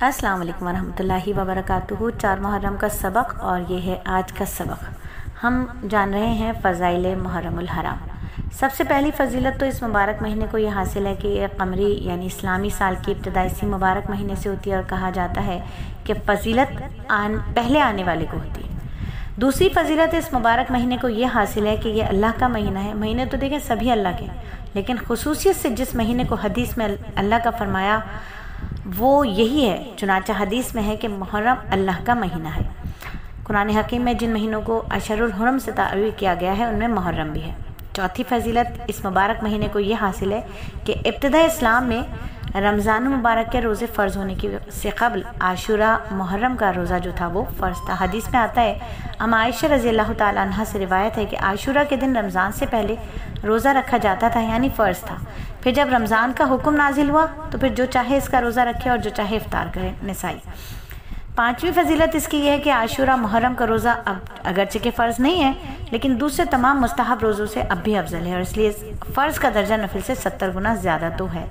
अस्सलाम वालेकुम वरहमतुल्लाहि वबरकातुहू। 4 मुहर्रम का सबक और ये है आज का सबक। हम जान रहे हैं फ़ज़ाइल मुहर्रमुल हराम। सबसे पहली फ़जीलत तो इस मुबारक महीने को ये हासिल है कि ये कमरी यानी इस्लामी साल की इब्तिदा इसी मुबारक महीने से होती है और कहा जाता है कि फ़जीलत पहले आने वाले को होती है। दूसरी फ़जीलत इस मुबारक महीने को ये हासिल है कि ये अल्लाह का महीना है। महीने तो देखें सभी अल्लाह के, लेकिन खुसूसियत से जिस महीने को हदीस में अल्लाह का फरमाया वो यही है। चुनांचे हदीस में है कि मुहर्रम अल्लाह का महीना है। कुरान हकीम में जिन महीनों को अशरुल हुरम से ताबीर किया गया है उनमें मुहर्रम भी है। चौथी फ़जीलत इस मुबारक महीने को ये हासिल है कि इब्तिदा इस्लाम में रमज़ान मुबारक के रोज़े फ़र्ज़ होने की से क़ब्ल आशूरा मुहर्रम का रोज़ा जो था वो फ़र्ज़ था। हदीस में आता है, अम्मा आयशा रज़ी अल्लाह ताला अन्हा से रिवायत है कि आशूरा के दिन रमज़ान से पहले रोज़ा रखा जाता था, यानी फ़र्ज़ था। फिर जब रमज़ान का हुक्म नाजिल हुआ तो फिर जो चाहे इसका रोज़ा रखे और जो चाहे इफ्तार करे। निसाई। पाँचवीं फ़जीलत इसकी यह है कि आशूरा मुहर्रम का रोज़ा अब अगरचे के फ़र्ज़ नहीं है, लेकिन दूसरे तमाम मुस्तहब रोज़ों से अब भी अफजल है और इसलिए फ़र्ज़ का दर्जा नफिल से 70 गुना ज़्यादा तो है।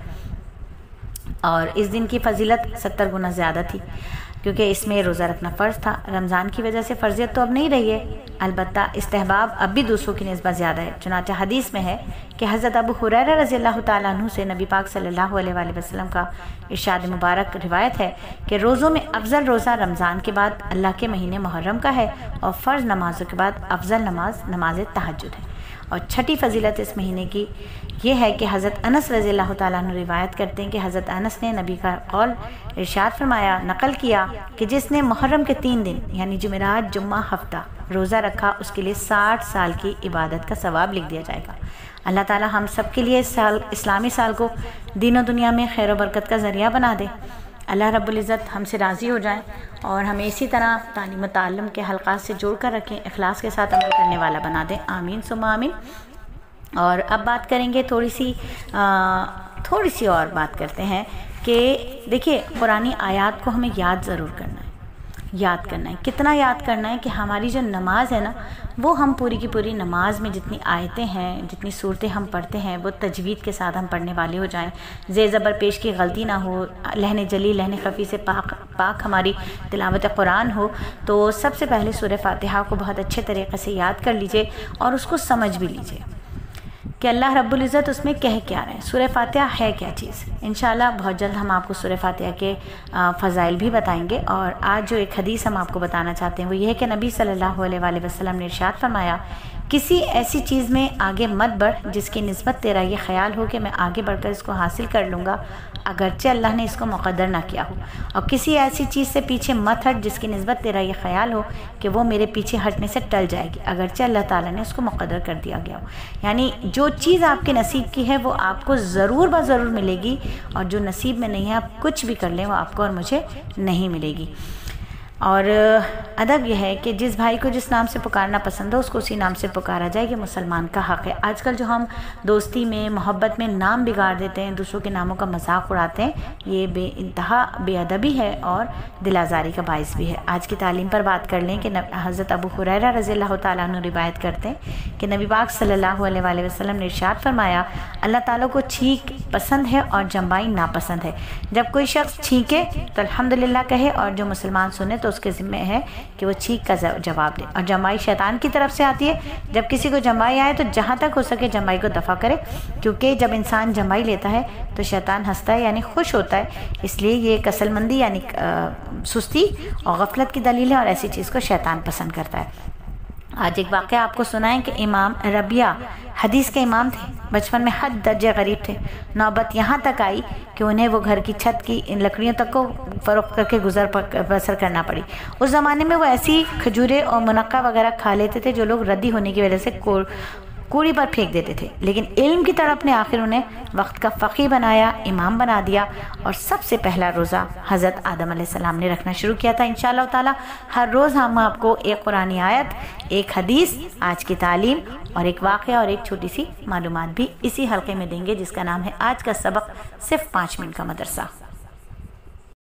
और इस दिन की फ़जीलत 70 गुना ज़्यादा थी क्योंकि इसमें रोज़ा रखना फ़र्ज़ था। रमज़ान की वजह से फ़र्ज़ियत तो अब नहीं रही है, अलबत्ता इस्तेहबाब अब भी दूसरों की निस्बत ज़्यादा है। चुनांचे हदीस में है कि हज़रत अबू हुरैरा रज़ी अल्लाह ताला अन्हु से नबी पाक सल्लल्लाहु अलैहि वसल्लम का इरशाद मुबारक रिवायत है कि रोज़ों में अफजल रोज़ा रमज़ान के बाद अल्लाह के महीने मुहर्रम का है और फ़र्ज़ नमाज़ों के बाद अफजल नमाज तहज्जुद है। और छठी फ़जीलत इस महीने की ये है कि हज़रत अनस रज़ी अल्लाह ताला अन्हु रिवायत करते हैं कि हज़रत अनस ने नबी का कौल इरशाद फरमाया, नकल किया कि जिसने मुहर्रम के 3 दिन यानी जुमेरात, जुम्मा, हफ्ता रोज़ा रखा उसके लिए 60 साल की इबादत का सवाब लिख दिया जाएगा। अल्लाह ताला हम सब के लिए इस साल इस्लामी साल को दीन और दुनिया में खैर व बरकत का ज़रिया बना दे। अल्लाह रब्बुल इज़्ज़त हमसे राज़ी हो जाए और हमें इसी तरह तालीम ताल्लुम के हलक़ात से जोड़ कर रखें, इखलास के साथ अमल करने वाला बना दें। आमीन सुम्मा आमीन। और अब बात करेंगे थोड़ी सी और बात करते हैं कि देखिए कुरानी आयात को हमें याद ज़रूर करना है। याद करना है, कितना याद करना है कि हमारी जो नमाज़ है ना वो हम पूरी की पूरी नमाज में जितनी आयतें हैं, जितनी सूरतें हम पढ़ते हैं वो तजवीद के साथ हम पढ़ने वाले हो जाएं। ज़े ज़बर पेश की गलती ना हो, लहन जली लहन खफ़ी से पाक हमारी तिलावत कुरान हो। तो सबसे पहले सूरह फातिहा को बहुत अच्छे तरीक़े से याद कर लीजिए और उसको समझ भी लीजिए कि अल्लाह रब्बुल इज़्ज़त उसमें कह क्या रहे हैं, सूरह फातिहा है क्या चीज़। इंशाअल्लाह बहुत जल्द हम आपको सूरह फातिहा के फ़ज़ाइल भी बताएंगे। और आज जो एक हदीस हम आपको बताना चाहते हैं वो ये है कि नबी सल्लल्लाहु अलैहि वसल्लम ने इरशाद फरमाया, किसी ऐसी चीज़ में आगे मत बढ़ जिसकी निस्बत तेरा ये ख्याल हो कि मैं आगे बढ़कर इसको हासिल कर लूँगा अगरचे अल्लाह ने इसको मुक़द्दर ना किया हो, और किसी ऐसी चीज़ से पीछे मत हट जिसकी निस्बत तेरा ये ख्याल हो कि वो मेरे पीछे हटने से टल जाएगी अगरचे अल्लाह ताला ने उसको मुक़द्दर कर दिया गया हो। यानी जो चीज़ आपके नसीब की है वो आपको ज़रूर ब ज़रूर मिलेगी और जो नसीब में नहीं है आप कुछ भी कर लें वो आपको और मुझे नहीं मिलेगी। और अदब यह है कि जिस भाई को जिस नाम से पुकारना पसंद हो उसको उसी नाम से पुकारा जाए, कि मुसलमान का हक़ है। आजकल जो हम दोस्ती में मोहब्बत में नाम बिगाड़ देते हैं, दूसरों के नामों का मजाक उड़ाते हैं, ये बेइंतहा बेअदबी है और दिल आज़ारी का बाइस भी है। आज की तालीम पर बात कर लें कि हज़रत अबू हुरैरा रज़ी अल्लाह ताला अन्हु रिवायत करते हैं कि नबी पाक सल्लल्लाहु अलैहि वसल्लम ने इरशाद फरमाया, अल्लाह ताला को छींक पसंद है और जम्बाई नापसंद है। जब कोई शख्स छींके तो अल्हम्दुलिल्लाह कहे और जो मुसलमान सुने तो उसके ज़िम्मे है कि वो छींक का जवाब दे। और जमाई शैतान की तरफ से आती है। जब किसी को जमाई आए तो जहाँ तक हो सके जमाई को दफ़ा करे, क्योंकि जब इंसान जमाई लेता है तो शैतान हंसता है यानी खुश होता है। इसलिए ये कसलमंदी यानी सुस्ती और गफलत की दलील है और ऐसी चीज़ को शैतान पसंद करता है। आज एक वाक़या आपको सुनाएं कि इमाम रबिया हदीस के इमाम थे, बचपन में हद दर्जे गरीब थे। नौबत यहाँ तक आई कि उन्हें वो घर की छत की इन लकड़ियों तक को फ़रोख्त करके गुजर बसर करना पड़ी। उस ज़माने में वो ऐसी खजूरें और मुनक्का वगैरह खा लेते थे जो लोग रद्दी होने की वजह से कूड़ी पर फेंक देते थे, लेकिन इल्म की तड़प ने आखिर उन्हें वक्त का फ़क़ीह बनाया, इमाम बना दिया और सबसे पहला रोज़ा हज़रत आदम अलैहिस्सलाम ने रखना शुरू किया था। इंशाअल्लाह ताला हर रोज़ हम आपको एक कुरानी आयत, एक हदीस, आज की तालीम और एक वाक़या और एक छोटी सी मालूमात भी इसी हल्के में देंगे जिसका नाम है आज का सबक, सिर्फ 5 मिनट का मदरसा।